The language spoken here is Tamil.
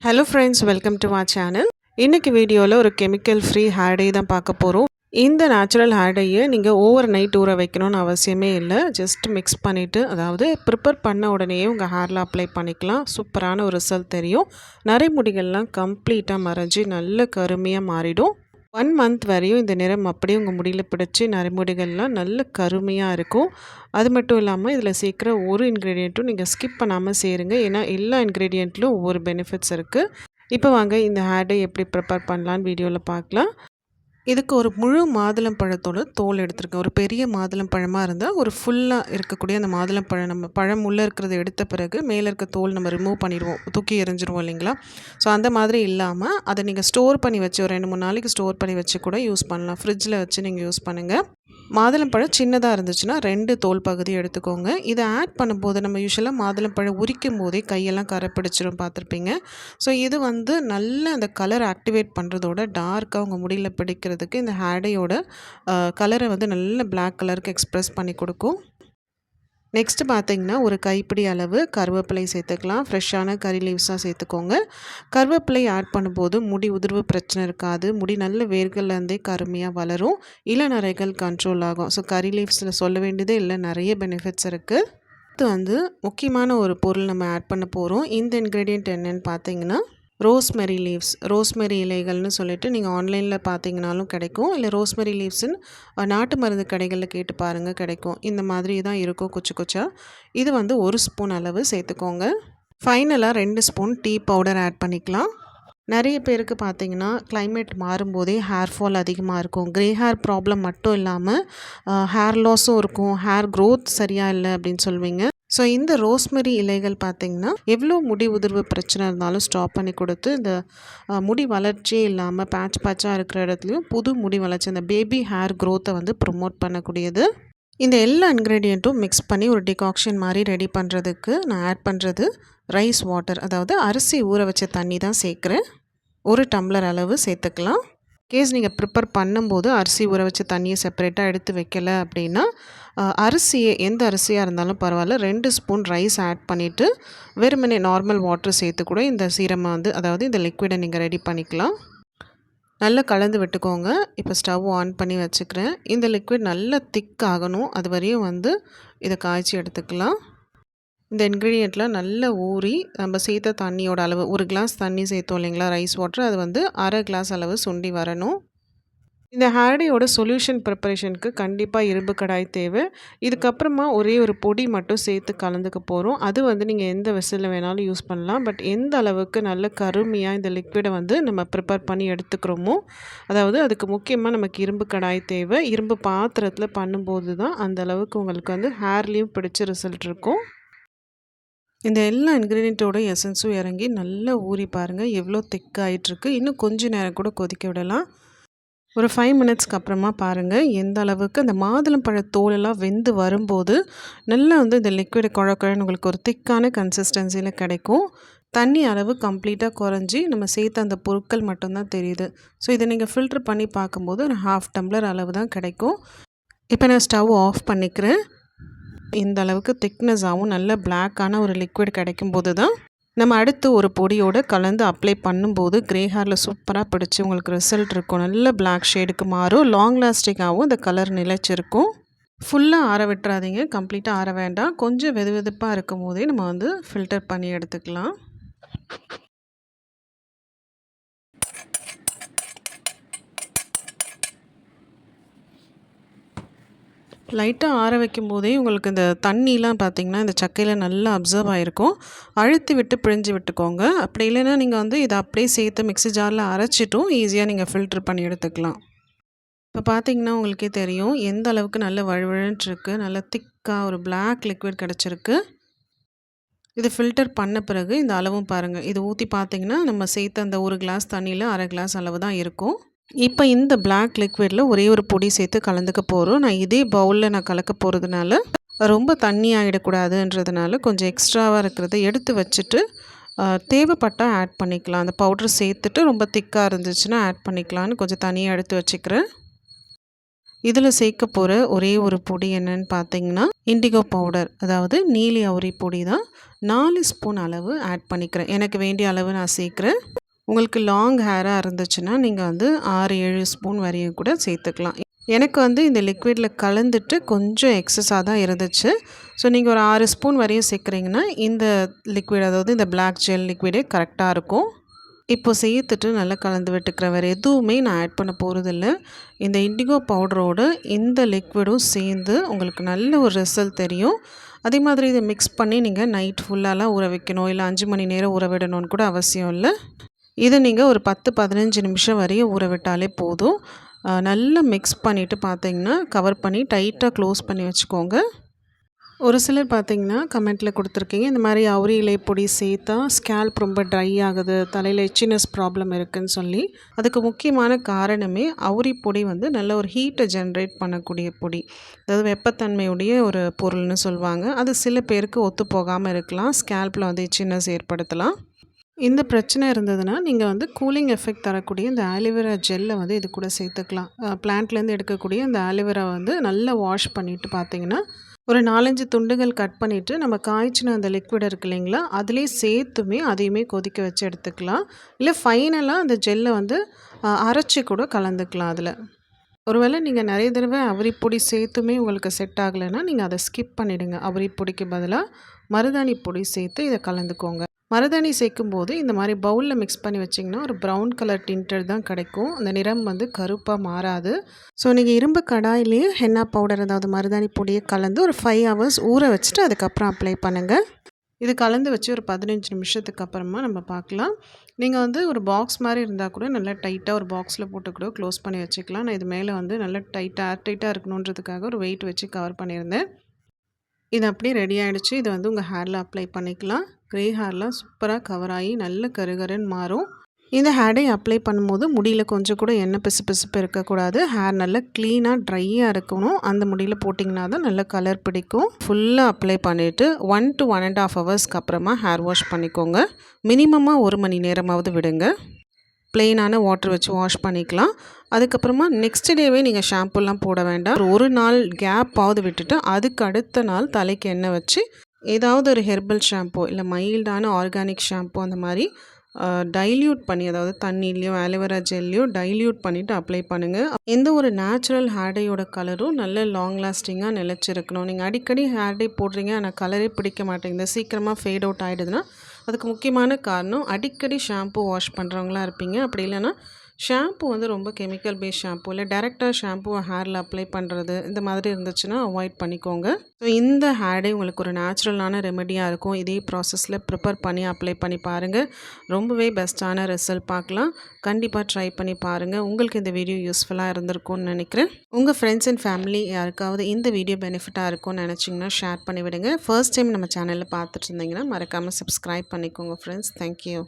Hello friends, welcome to our channel. இன்னைக்கு வீடியோவில் ஒரு கெமிக்கல் ஃப்ரீ ஹேர் டை தான் பார்க்க போகிறோம். இந்த நேச்சுரல் ஹேர் டையை நீங்கள் ஓவர் நைட் ஊற வைக்கணும்னு அவசியமே இல்லை. ஜஸ்ட் மிக்ஸ் பண்ணிவிட்டு, அதாவது ப்ரிப்பேர் பண்ண உடனேயே உங்கள் ஹேரில் அப்ளை பண்ணிக்கலாம். சூப்பரான ஒரு ரிசல்ட் தெரியும். நரைமுடிகள்லாம் கம்ப்ளீட்டாக மறைஞ்சி நல்ல கருமையாக மாறிடும். 1 மந்த் வரையும் இந்த நிறம் அப்படியே உங்கள் முடியில் பிடிச்சி நரைமுடிகள்லாம் நல்ல கருமையாக இருக்கும். அது மட்டும் இல்லாமல் இதில் சேர்க்குற ஒரு இன்க்ரீடியண்ட்டும் நீங்கள் ஸ்கிப் பண்ணாமல் சேருங்க. ஏன்னா எல்லா இன்க்ரீடியண்ட்லையும் ஒவ்வொரு பெனிஃபிட்ஸ் இருக்குது. இப்போ வாங்க இந்த ஹேர் டை எப்படி ப்ரிப்பேர் பண்ணலான்னு வீடியோவில் பார்க்கலாம். இதுக்கு ஒரு முழு மாதுளம்பழத்தோட தோல் எடுத்துருக்கேன். ஒரு பெரிய மாதுளம்பழமாக இருந்தால் ஒரு ஃபுல்லாக இருக்கக்கூடிய அந்த மாதுளம்பழம் நம்ம பழம் உள்ளே இருக்கிறத எடுத்த பிறகு மேலே இருக்க தோல் நம்ம ரிமூவ் பண்ணிடுவோம், தூக்கி எறிஞ்சிருவோம் இல்லைங்களா? ஸோ அந்த மாதிரி இல்லாமல் அதை நீங்கள் ஸ்டோர் பண்ணி வச்சு ஒரு 2-3 நாளைக்கு ஸ்டோர் பண்ணி வச்சு கூட யூஸ் பண்ணலாம். ஃப்ரிட்ஜில் வச்சு நீங்கள் யூஸ் பண்ணுங்கள். மாதுளம்பழம் சின்னதாக இருந்துச்சுன்னா 2 தோல் பகுதி எடுத்துக்கோங்க. இதை ஆட் பண்ணும்போது நம்ம யூஸ்வலாக மாதுளம்பழம் உரிக்கும் போதே கையெல்லாம் கரை பிடிச்சிரும், பார்த்துருப்பீங்க. ஸோ இது நல்ல அந்த கலர் ஆக்டிவேட் பண்ணுறதோட டார்க்காக உங்கள் முடியில் பிடிக்கிறதுக்கு இந்த ஹேடையோட கலரை நல்ல பிளாக் கலருக்கு எக்ஸ்ப்ரெஸ் பண்ணி கொடுக்கும். நெக்ஸ்ட்டு பார்த்திங்கன்னா ஒரு கைப்பிடி அளவு கருவேப்பிலை சேர்த்துக்கலாம். ஃப்ரெஷ்ஷான கறி லீவ்ஸாக சேர்த்துக்கோங்க. கருவேப்பிலை ஆட் பண்ணும்போது முடி உதிர்வு பிரச்சனை இருக்காது. முடி நல்ல வேர்கள்லேருந்தே கருமையாக வளரும். இளநரைகள் கண்ட்ரோல் ஆகும். ஸோ கறி லீவ்ஸில் சொல்ல வேண்டியதே இல்லை, நிறைய பெனிஃபிட்ஸ் இருக்குது. அடுத்து முக்கியமான ஒரு பொருள் நம்ம ஆட் பண்ண போகிறோம். இந்த இன்க்ரீடியன்ட் என்னென்னு பார்த்தீங்கன்னா ரோஸ்மெரி லீவ்ஸ். ரோஸ்மெரி இலைகள்னு சொல்லிட்டு நீங்கள் ஆன்லைனில் பார்த்தீங்கனாலும் கிடைக்கும். இல்லை ரோஸ்மெரி லீவ்ஸுன்னு நாட்டு மருந்து கடைகளில் கேட்டு பாருங்கள், கிடைக்கும். இந்த மாதிரி தான் இருக்கும் குச்சி குச்சா. இது 1 ஸ்பூன் அளவு சேர்த்துக்கோங்க. ஃபைனலாக 2 ஸ்பூன் டீ பவுடர் ஆட் பண்ணிக்கலாம். நிறைய பேருக்கு பார்த்தீங்கன்னா கிளைமேட் மாறும்போதே ஹேர் ஃபால் அதிகமாக இருக்கும். க்ரே ஹேர் ப்ராப்ளம் மட்டும் இல்லாமல் ஹேர் லாஸும் இருக்கும். ஹேர் க்ரோத் சரியாக இல்லை அப்படின்னு சொல்வீங்க. ஸோ இந்த ரோஸ்மெரி இலைகள் பார்த்திங்கன்னா எவ்வளோ முடி உதிர்வு பிரச்சனை இருந்தாலும் ஸ்டாப் பண்ணி கொடுத்து இந்த முடி வளர்ச்சியே இல்லாமல் பேட்சாக இருக்கிற இடத்துலையும் புது முடி வளர்ச்சி, அந்த பேபி ஹேர் க்ரோத்தை ப்ரொமோட் பண்ணக்கூடியது. இந்த எல்லா இன்க்ரீடியண்ட்டும் மிக்ஸ் பண்ணி ஒரு டிகாக்ஷன் மாதிரி ரெடி பண்ணுறதுக்கு நான் ஆட் பண்ணுறது ரைஸ் வாட்டர், அதாவது அரிசி ஊற வச்ச தண்ணி தான் சேர்க்குறேன். 1 டம்ளர் அளவு சேர்த்துக்கலாம். கேஸ் நீங்கள் ப்ரிப்பேர் பண்ணும்போது அரிசி ஊற வச்ச தண்ணியை செப்பரேட்டாக எடுத்து வைக்கலை அப்படின்னா அரிசியை எந்த அரிசியாக இருந்தாலும் பரவாயில்ல 2 ஸ்பூன் ரைஸ் ஆட் பண்ணிவிட்டு வெறுமனே நார்மல் வாட்டர் சேர்த்து கூட இந்த சீரமை அதாவது இந்த லிக்விடை நீங்கள் ரெடி பண்ணிக்கலாம். நல்லா கலந்து விட்டுக்கோங்க. இப்போ ஸ்டவ் ஆன் பண்ணி வச்சுக்கிறேன். இந்த லிக்விட் நல்லா திக் ஆகணும். அது வரையும் இதை காய்ச்சி எடுத்துக்கலாம். இந்த இன்க்ரீடியண்ட்லாம் நல்லா ஊறி நம்ம சேர்த்த தண்ணியோட அளவு, 1 கிளாஸ் தண்ணி சேர்த்தோம் இல்லைங்களா ரைஸ் வாட்டர், அது 1/2 கிளாஸ் அளவு சுண்டி வரணும். இந்த ஹேர்டையோட சொல்யூஷன் ப்ரிப்பரேஷனுக்கு கண்டிப்பாக இரும்பு கடாய் தேவை. இதுக்கப்புறமா ஒரே ஒரு பொடி மட்டும் சேர்த்து கலந்துக்க போகிறோம். அது நீங்கள் எந்த வெசலில் வேணாலும் யூஸ் பண்ணலாம். பட் எந்த அளவுக்கு நல்ல கருமையாக இந்த லிக்விடை நம்ம ப்ரிப்பேர் பண்ணி எடுத்துக்கிறோமோ, அதாவது அதுக்கு முக்கியமாக நமக்கு இரும்பு கடாய் தேவை. இரும்பு பாத்திரத்தில் பண்ணும்போது தான் அந்த அளவுக்கு உங்களுக்கு ஹேர்லேயும் பிடிச்ச ரிசல்ட் இருக்கும். இந்த எல்லா இன்க்ரீடியண்ட்டோட எசன்ஸும் இறங்கி நல்லா ஊறி பாருங்கள் எவ்வளோ திக்காயிட்ருக்கு. இன்னும் கொஞ்சம் நேரம் கூட கொதிக்க விடலாம். ஒரு 5 மினிட்ஸ்க்கு அப்புறமா பாருங்கள் எந்த அளவுக்கு அந்த மாதுளம்பழ தோலெல்லாம் வெந்து வரும்போது நல்லா இந்த லிக்விட் குழன்னு உங்களுக்கு ஒரு திக்கான கன்சிஸ்டன்சியில் கிடைக்கும். தண்ணி அளவு கம்ப்ளீட்டாக குறைஞ்சி நம்ம சேர்த்த அந்த பொருட்கள் மட்டும்தான் தெரியுது. ஸோ இதை நீங்கள் ஃபில்ட்ரு பண்ணி பார்க்கும்போது ஒரு 1/2 டம்ளர் அளவு தான் கிடைக்கும். இப்போ நான் ஸ்டவ் ஆஃப் பண்ணிக்கிறேன். இந்த அளவுக்கு திக்னஸாகவும் நல்ல பிளாக்கான ஒரு லிக்விட் கிடைக்கும்போது தான் நம்ம அடுத்து ஒரு பொடியோடு கலந்து அப்ளை பண்ணும்போது க்ரே ஹேரில் சூப்பராக பிடிச்சி உங்களுக்கு ரிசல்ட் இருக்கும். நல்ல பிளாக் ஷேடுக்கு மாறும். லாங் லாஸ்டிக்காகவும் இந்த கலர் நிலைச்சிருக்கும். ஃபுல்லாக ஆற விட்டுறாதீங்க, கம்ப்ளீட்டாக ஆற வேண்டாம். கொஞ்சம் வெது வெதுப்பாக இருக்கும் போதே நம்ம ஃபில்டர் பண்ணி எடுத்துக்கலாம். லைட்டாக ஆற வைக்கும் போதே உங்களுக்கு இந்த தண்ணிலாம் பார்த்திங்கன்னா இந்த சக்கையில் நல்லா அப்சர்வ் ஆகிருக்கும். அழுத்தி விட்டு பிழிஞ்சு விட்டுக்கோங்க. அப்படி இல்லைன்னா நீங்கள் இதை அப்படியே சேர்த்து மிக்ஸி ஜாரில் அரைச்சிட்டும் ஈஸியாக நீங்கள் ஃபில்ட்ரு பண்ணி எடுத்துக்கலாம். இப்போ பார்த்திங்கன்னா உங்களுக்கே தெரியும் எந்த அளவுக்கு நல்ல வழுவழுன்ட்டு இருக்குது. நல்லா திக்காக ஒரு பிளாக் லிக்விட் கிடச்சிருக்கு. இது ஃபில்டர் பண்ண பிறகு இந்த அளவும் பாருங்கள். இது ஊற்றி பார்த்திங்கன்னா நம்ம சேர்த்த அந்த 1 கிளாஸ் தண்ணியில் 1/2 கிளாஸ் அளவு தான் இருக்கும். இப்போ இந்த பிளாக் லிக்விடில் ஒரே ஒரு பொடி சேர்த்து கலந்துக்க போகிறோம். நான் இதே பவுலில் நான் கலக்க போகிறதுனால ரொம்ப தண்ணி ஆகிடக்கூடாதுன்றதுனால கொஞ்சம் எக்ஸ்ட்ராவாக இருக்கிறத எடுத்து வச்சுட்டு தேவைப்பட்டால் ஆட் பண்ணிக்கலாம். அந்த பவுடர் சேர்த்துட்டு ரொம்ப திக்காக இருந்துச்சுன்னா ஆட் பண்ணிக்கலான்னு கொஞ்சம் தனியாக எடுத்து வச்சுக்கிறேன். இதில் சேர்க்க போகிற ஒரே ஒரு பொடி என்னன்னு பார்த்தீங்கன்னா இண்டிகோ பவுடர், அதாவது நீலி அவுரி பொடி தான். 4 ஸ்பூன் அளவு ஆட் பண்ணிக்கிறேன். எனக்கு வேண்டிய அளவு நான் சேர்க்குறேன். உங்களுக்கு லாங் ஹேராக இருந்துச்சுன்னா நீங்கள் வந்து 6-7 ஸ்பூன் வரையும் கூட சேர்த்துக்கலாம். எனக்கு வந்து இந்த லிக்விடில் கலந்துட்டு கொஞ்சம் எக்ஸஸாக தான் இருந்துச்சு. ஸோ நீங்கள் ஒரு 6 ஸ்பூன் வரையும் சேர்க்குறீங்கன்னா இந்த லிக்விட், அதாவது இந்த பிளாக் ஜெல் லிக்விடே கரெக்டாக இருக்கும். இப்போ சேர்த்துட்டு நல்லா கலந்து விட்டுக்கிறேன். வேறு எதுவுமே நான் ஆட் பண்ண போகிறதில்ல. இந்த இண்டிகோ பவுடரோட இந்த லிக்விடும் சேர்ந்து உங்களுக்கு நல்ல ஒரு ரிசல்ட் தெரியும். அதே மாதிரி இதை மிக்ஸ் பண்ணி நீங்கள் நைட் ஃபுல்லாலாம் ஊற வைக்கணும், இல்லை 5 மணி நேரம் ஊற விடணும்னு கூட அவசியம் இல்லை. இதை நீங்கள் ஒரு 10-15 நிமிஷம் வரையும் ஊற விட்டாலே போதும். நல்லா மிக்ஸ் பண்ணிவிட்டு பார்த்தீங்கன்னா கவர் பண்ணி டைட்டாக க்ளோஸ் பண்ணி வச்சுக்கோங்க. ஒரு சிலர் பார்த்தீங்கன்னா கமெண்ட்டில் கொடுத்துருக்கீங்க, இந்த மாதிரி அவுரி இலை பொடி சேர்த்தா ஸ்கேல்ப் ரொம்ப ட்ரை ஆகுது, தலையில் எச்சினஸ் ப்ராப்ளம் இருக்குதுன்னு சொல்லி. அதுக்கு முக்கியமான காரணமே அவுரி பொடி வந்து நல்ல ஒரு ஹீட்டை ஜென்ரேட் பண்ணக்கூடிய பொடி, அதாவது வெப்பத்தன்மையுடைய ஒரு பொருள்னு சொல்லுவாங்க. அது சில பேருக்கு ஒத்து போகாமல் இருக்கலாம், ஸ்கேல்ப்பில் வந்து எச்சினஸ் ஏற்படுத்தலாம். இந்த பிரச்சனை இருந்ததுன்னா நீங்கள் வந்து கூலிங் எஃபெக்ட் தரக்கூடிய இந்த ஆலிவேரா ஜெல்லை வந்து இது கூட சேர்த்துக்கலாம். பிளான்ட்லேருந்து எடுக்கக்கூடிய இந்த ஆலிவேரா வந்து நல்லா வாஷ் பண்ணிவிட்டு பார்த்தீங்கன்னா ஒரு 4-5 துண்டுகள் கட் பண்ணிவிட்டு நம்ம காய்ச்சின அந்த லிக்விட் இருக்குது இல்லைங்களா, அதுலேயே சேர்த்துமே அதையுமே கொதிக்க வச்சு எடுத்துக்கலாம். இல்லை ஃபைனலாக அந்த ஜெல்லை வந்து அரைச்சி கூட கலந்துக்கலாம். அதில் ஒருவேளை நீங்கள் நிறைய தடவை அவுரி பொடி சேர்த்துமே உங்களுக்கு செட் ஆகலைன்னா நீங்கள் அதை ஸ்கிப் பண்ணிவிடுங்க. அவுரி பொடிக்கு பதிலாக மருதாணி பொடி சேர்த்து இதை கலந்துக்கோங்க. மருதாணி சேர்க்கும்போது இந்த மாதிரி பவுலில் மிக்ஸ் பண்ணி வச்சிங்கன்னா ஒரு ப்ரௌன் கலர் டிண்டட் தான் கிடைக்கும். அந்த நிறம் வந்து கருப்பாக மாறாது. ஸோ நீங்கள் இரும்பு கடாயிலேயே ஹென்னா பவுடர், அதாவது மருதாணி பொடியை கலந்து ஒரு 5 ஹவர்ஸ் ஊற வச்சுட்டு அதுக்கப்புறம் அப்ளை பண்ணுங்கள். இது கலந்து வச்சு ஒரு 15 நிமிஷத்துக்கு அப்புறமா நம்ம பார்க்கலாம். நீங்கள் வந்து ஒரு பாக்ஸ் மாதிரி இருந்தால் கூட நல்லா டைட்டாக ஒரு பாக்ஸில் போட்டு கூட க்ளோஸ் பண்ணி வச்சுக்கலாம். நான் இது மேலே வந்து நல்லா ஏர் டைட்டாக இருக்கணுன்றதுக்காக ஒரு வெயிட் வச்சு கவர் பண்ணியிருந்தேன். இது அப்படியே ரெடி ஆகிடுச்சு. இதை வந்து உங்கள் ஹேரில் அப்ளை பண்ணிக்கலாம். க்ரே ஹேர்லாம் சூப்பராக கவர் ஆகி நல்ல கருகருன்னு மாறும். இந்த ஹேர் டை அப்ளை பண்ணும்போது முடியில் கொஞ்சம் கூட எண்ணெய் பிசுபிசுப்பு இருக்கக்கூடாது. ஹேர் நல்லா க்ளீனாக ட்ரையாக இருக்கணும். அந்த முடியில் போட்டிங்கன்னா தான் நல்ல கலர் பிடிக்கும். ஃபுல்லாக அப்ளை பண்ணிவிட்டு 1 to 1.5 ஹவர்ஸ்க்கு அப்புறமா ஹேர் வாஷ் பண்ணிக்கோங்க. மினிமமாக 1 மணி நேரமாவது விடுங்க. ப்ளெயினான வாட்டர் வச்சு வாஷ் பண்ணிக்கலாம். அதுக்கப்புறமா நெக்ஸ்ட் டேவே நீங்கள் ஷாம்புலாம் போட வேண்டாம். ஒரு நாள் கேப்பாவது விட்டுட்டு அதுக்கு அடுத்த நாள் தலைக்கு எண்ணெய் வச்சு ஏதாவது ஒரு ஹெர்பல் ஷாம்பு இல்லை மைல்டான ஆர்கானிக் ஷாம்பு அந்த மாதிரி டைல்யூட் பண்ணி, அதாவது தண்ணிலையோ ஆலோவேரா ஜெல்லையோ டைல்யூட் பண்ணிவிட்டு அப்ளை பண்ணுங்கள். எந்த ஒரு நேச்சுரல் ஹேர் டையோட கலரும் நல்ல லாங் லாஸ்டிங்காக நிலச்சிருக்கணும். நீங்கள் அடிக்கடி ஹேர் டை போடுறீங்க ஆனால் கலரே பிடிக்க மாட்டேங்குது, சீக்கிரமாக ஃபேட் அவுட் ஆகிடுதுன்னா அதுக்கு முக்கியமான காரணம் அடிக்கடி ஷாம்பு வாஷ் பண்ணுறவங்களா இருப்பீங்க. அப்படி இல்லைன்னா ஷாம்பு வந்து ரொம்ப கெமிக்கல் பேஸ்ட் ஷாம்பு இல்லை டேரெக்டாக ஷாம்புவை ஹேரில் அப்ளை பண்ணுறது இந்த மாதிரி இருந்துச்சுன்னா அவாய்ட் பண்ணிக்கோங்க. ஸோ இந்த ஹேர் டை உங்களுக்கு ஒரு நேச்சுரலான ரெமெடியாக இருக்கும். இதே ப்ராசஸில் ப்ரிப்பேர் பண்ணி அப்ளை பண்ணி பாருங்கள். ரொம்பவே பெஸ்ட்டான ரிசல்ட் பார்க்கலாம். கண்டிப்பாக ட்ரை பண்ணி பாருங்கள். உங்களுக்கு இந்த வீடியோ யூஸ்ஃபுல்லாக இருந்திருக்கும்னு நினைக்கிறேன். உங்கள் ஃப்ரெண்ட்ஸ் அண்ட் ஃபேமிலி யாருக்காவது இந்த வீடியோ பெனிஃபிட்டாக இருக்கும்னு நினச்சிங்கன்னா ஷேர் பண்ணிவிடுங்க. ஃபர்ஸ்ட் டைம் நம்ம சேனலில் பார்த்துட்டு இருந்தீங்கன்னா மறக்காமல் சப்ஸ்கிரைப் பண்ணிக்கோங்க ஃப்ரெண்ட்ஸ். தேங்க்யூ.